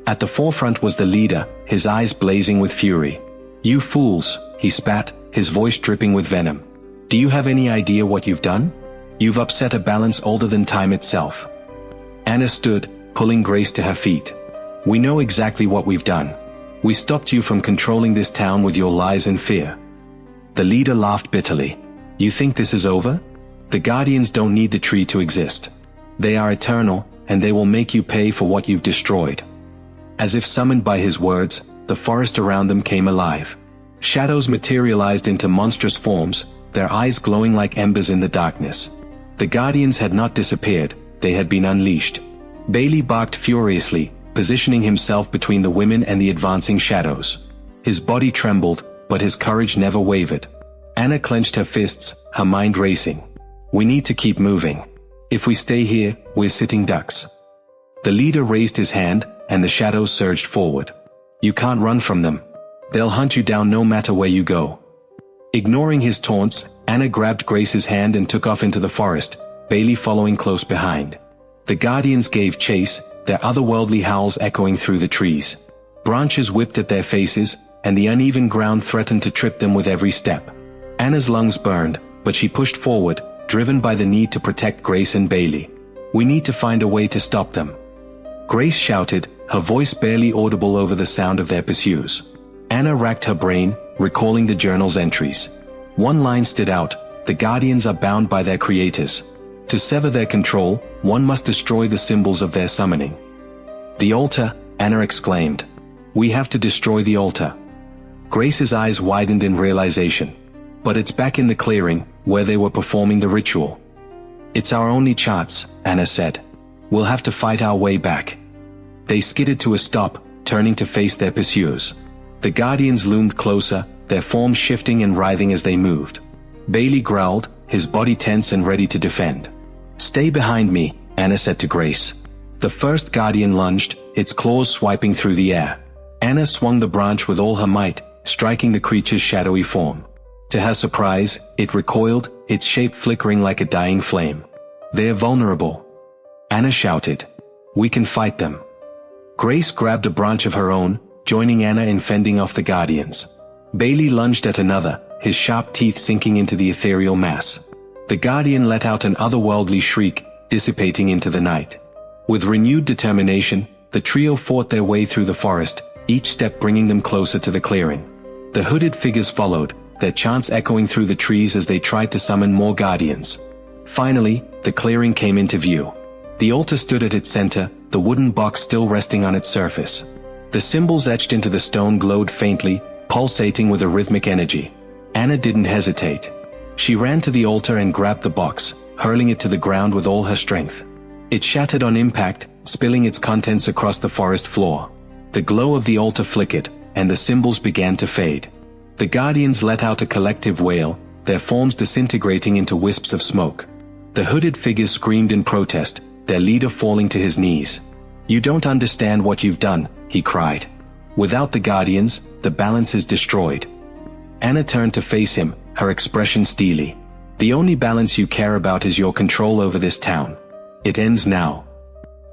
At the forefront was the leader, his eyes blazing with fury. You fools, he spat, his voice dripping with venom. Do you have any idea what you've done? You've upset a balance older than time itself. Anna stood, pulling Grace to her feet. We know exactly what we've done. We stopped you from controlling this town with your lies and fear. The leader laughed bitterly. You think this is over? The Guardians don't need the tree to exist. They are eternal, and they will make you pay for what you've destroyed. As if summoned by his words, the forest around them came alive. Shadows materialized into monstrous forms, their eyes glowing like embers in the darkness. The Guardians had not disappeared, they had been unleashed. Bailey barked furiously, positioning himself between the women and the advancing shadows. His body trembled, but his courage never wavered. Anna clenched her fists, her mind racing. We need to keep moving. If we stay here, we're sitting ducks. The leader raised his hand, and the shadows surged forward. You can't run from them. They'll hunt you down no matter where you go. Ignoring his taunts, Anna grabbed Grace's hand and took off into the forest, Bailey following close behind. The Guardians gave chase, their otherworldly howls echoing through the trees. Branches whipped at their faces, and the uneven ground threatened to trip them with every step. Anna's lungs burned, but she pushed forward, driven by the need to protect Grace and Bailey. We need to find a way to stop them. Grace shouted, her voice barely audible over the sound of their pursuers. Anna racked her brain, recalling the journal's entries. One line stood out, the Guardians are bound by their creators. To sever their control, one must destroy the symbols of their summoning. The altar, Anna exclaimed. We have to destroy the altar. Grace's eyes widened in realization. But it's back in the clearing, where they were performing the ritual. It's our only chance, Anna said. We'll have to fight our way back. They skidded to a stop, turning to face their pursuers. The Guardians loomed closer, their forms shifting and writhing as they moved. Bailey growled, his body tense and ready to defend. Stay behind me, Anna said to Grace. The first Guardian lunged, its claws swiping through the air. Anna swung the branch with all her might, striking the creature's shadowy form. To her surprise, it recoiled, its shape flickering like a dying flame. They're vulnerable. Anna shouted. We can fight them. Grace grabbed a branch of her own, joining Anna in fending off the Guardians. Bailey lunged at another, his sharp teeth sinking into the ethereal mass. The Guardian let out an otherworldly shriek, dissipating into the night. With renewed determination, the trio fought their way through the forest, each step bringing them closer to the clearing. The hooded figures followed, their chants echoing through the trees as they tried to summon more Guardians. Finally, the clearing came into view. The altar stood at its center, the wooden box still resting on its surface. The symbols etched into the stone glowed faintly, pulsating with a rhythmic energy. Anna didn't hesitate. She ran to the altar and grabbed the box, hurling it to the ground with all her strength. It shattered on impact, spilling its contents across the forest floor. The glow of the altar flickered, and the symbols began to fade. The Guardians let out a collective wail, their forms disintegrating into wisps of smoke. The hooded figures screamed in protest, their leader falling to his knees. You don't understand what you've done, he cried. Without the Guardians, the balance is destroyed. Anna turned to face him, her expression steely. The only balance you care about is your control over this town. It ends now.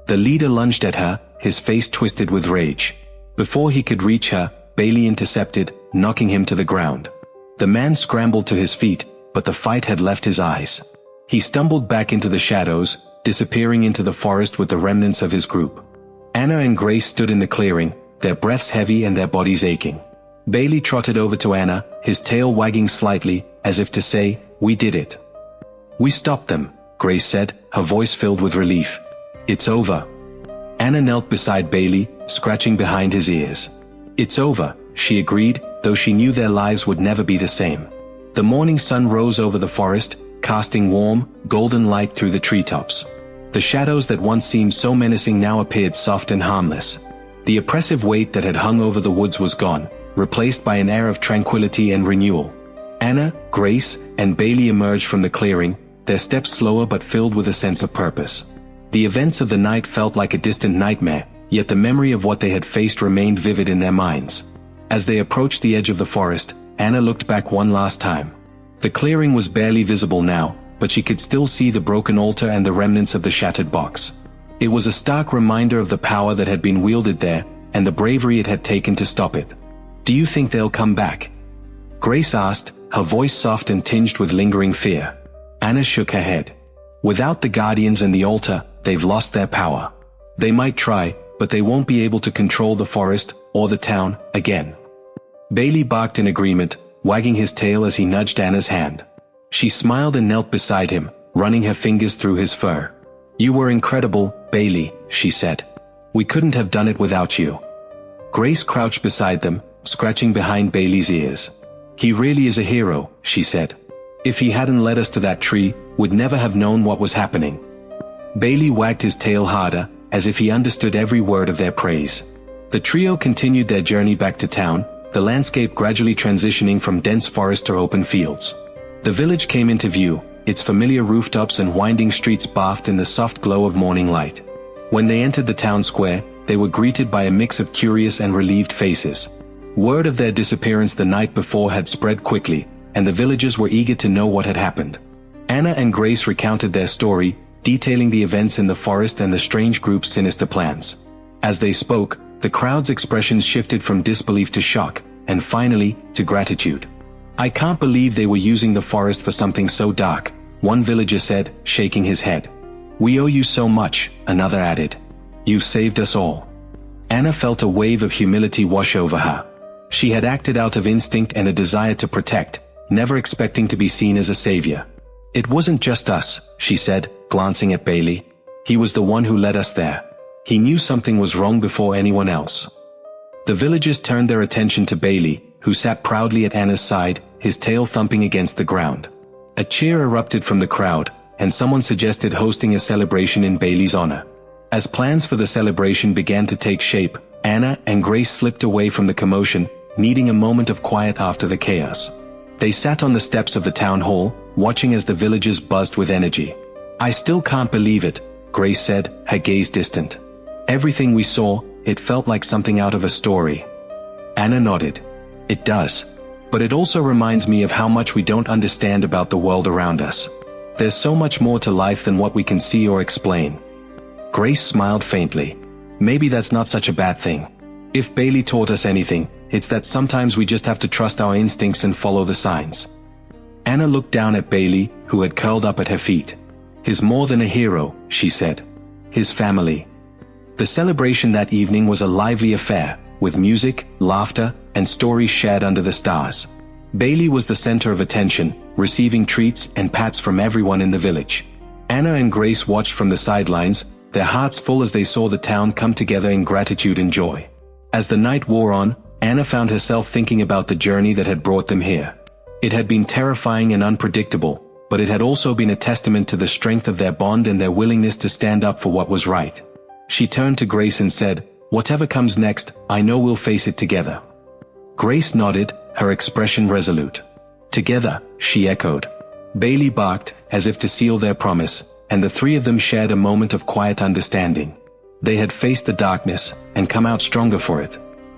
The leader lunged at her, his face twisted with rage. Before he could reach her, Bailey intercepted, knocking him to the ground. The man scrambled to his feet, but the fight had left his eyes. He stumbled back into the shadows, disappearing into the forest with the remnants of his group. Anna and Grace stood in the clearing, their breaths heavy and their bodies aching. Bailey trotted over to Anna, his tail wagging slightly, as if to say, we did it. We stopped them, Grace said, her voice filled with relief. It's over. Anna knelt beside Bailey, scratching behind his ears. It's over, she agreed, though she knew their lives would never be the same. The morning sun rose over the forest, casting warm, golden light through the treetops. The shadows that once seemed so menacing now appeared soft and harmless. The oppressive weight that had hung over the woods was gone, replaced by an air of tranquility and renewal. Anna, Grace, and Bailey emerged from the clearing, their steps slower but filled with a sense of purpose. The events of the night felt like a distant nightmare, yet the memory of what they had faced remained vivid in their minds. As they approached the edge of the forest, Anna looked back one last time. The clearing was barely visible now, but she could still see the broken altar and the remnants of the shattered box. It was a stark reminder of the power that had been wielded there, and the bravery it had taken to stop it. "Do you think they'll come back?" Grace asked, her voice soft and tinged with lingering fear. Anna shook her head. "Without the guardians and the altar, they've lost their power. They might try, but they won't be able to control the forest, or the town, again." Bailey barked in agreement, wagging his tail as he nudged Anna's hand. She smiled and knelt beside him, running her fingers through his fur. "You were incredible, Bailey," she said. "We couldn't have done it without you." Grace crouched beside them, scratching behind Bailey's ears. "He really is a hero," she said. "If he hadn't led us to that tree, we'd never have known what was happening." Bailey wagged his tail harder, as if he understood every word of their praise. The trio continued their journey back to town, the landscape gradually transitioning from dense forest to open fields. The village came into view, its familiar rooftops and winding streets bathed in the soft glow of morning light. When they entered the town square, they were greeted by a mix of curious and relieved faces. Word of their disappearance the night before had spread quickly, and the villagers were eager to know what had happened. Anna and Grace recounted their story, detailing the events in the forest and the strange group's sinister plans. As they spoke, the crowd's expressions shifted from disbelief to shock, and finally, to gratitude. "I can't believe they were using the forest for something so dark," one villager said, shaking his head. "We owe you so much," another added. "You've saved us all." Anna felt a wave of humility wash over her. She had acted out of instinct and a desire to protect, never expecting to be seen as a savior. "It wasn't just us," she said, glancing at Bailey. "He was the one who led us there. He knew something was wrong before anyone else." The villagers turned their attention to Bailey, who sat proudly at Anna's side, his tail thumping against the ground. A cheer erupted from the crowd, and someone suggested hosting a celebration in Bailey's honor. As plans for the celebration began to take shape, Anna and Grace slipped away from the commotion, needing a moment of quiet after the chaos. They sat on the steps of the town hall, watching as the villagers buzzed with energy. "I still can't believe it," Grace said, her gaze distant. "Everything we saw, it felt like something out of a story." Anna nodded. "It does. But it also reminds me of how much we don't understand about the world around us. There's so much more to life than what we can see or explain." Grace smiled faintly. "Maybe that's not such a bad thing. If Bailey taught us anything, it's that sometimes we just have to trust our instincts and follow the signs." Anna looked down at Bailey, who had curled up at her feet. "He's more than a hero," she said. "His family." The celebration that evening was a lively affair, with music, laughter, and stories shared under the stars. Bailey was the center of attention, receiving treats and pats from everyone in the village. Anna and Grace watched from the sidelines, their hearts full as they saw the town come together in gratitude and joy. As the night wore on, Anna found herself thinking about the journey that had brought them here. It had been terrifying and unpredictable, but it had also been a testament to the strength of their bond and their willingness to stand up for what was right. She turned to Grace and said, "Whatever comes next, I know we'll face it together." Grace nodded, her expression resolute. "Together," she echoed. Bailey barked, as if to seal their promise, and the three of them shared a moment of quiet understanding. They had faced the darkness, and come out stronger for it.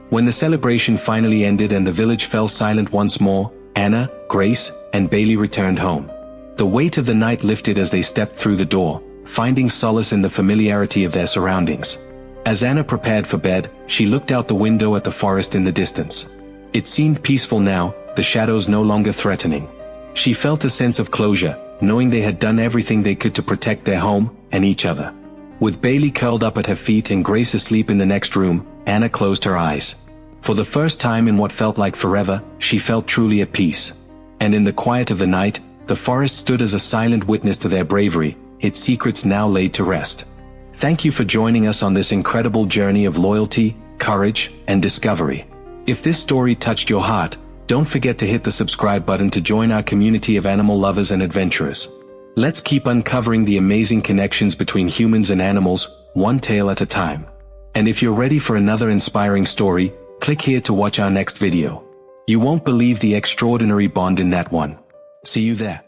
When the celebration finally ended and the village fell silent once more, Anna, Grace, and Bailey returned home. The weight of the night lifted as they stepped through the door, finding solace in the familiarity of their surroundings. As Anna prepared for bed, she looked out the window at the forest in the distance. It seemed peaceful now, the shadows no longer threatening. She felt a sense of closure, knowing they had done everything they could to protect their home, and each other. With Bailey curled up at her feet and Grace asleep in the next room, Anna closed her eyes. For the first time in what felt like forever, she felt truly at peace. And in the quiet of the night, the forest stood as a silent witness to their bravery, its secrets now laid to rest. Thank you for joining us on this incredible journey of loyalty, courage, and discovery. If this story touched your heart, don't forget to hit the subscribe button to join our community of animal lovers and adventurers. Let's keep uncovering the amazing connections between humans and animals, one tale at a time. And if you're ready for another inspiring story, Click here to watch our next video. You won't believe the extraordinary bond in that one. See you there.